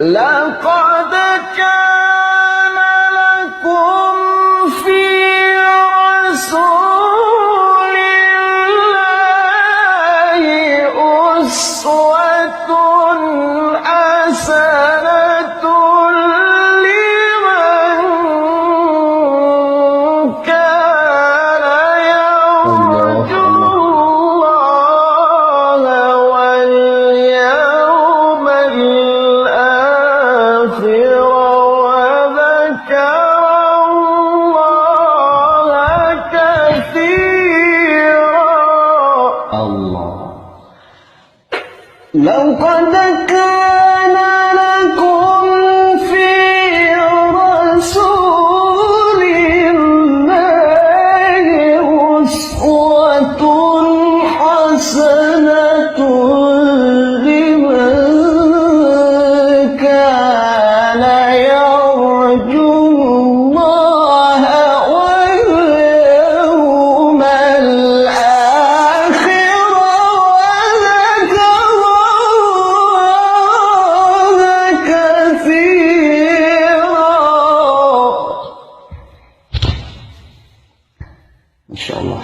لقد كان لكم في رسول الله أسوة حسنة لمن كان يرجو الله واليوم الآخر وذكر الله كثيرا. لقد كان لكم في رسول الله أسوة حسنة لمن كان يرجو الله واليوم الآخر وذكر الله كثيرا. ما شاء الله.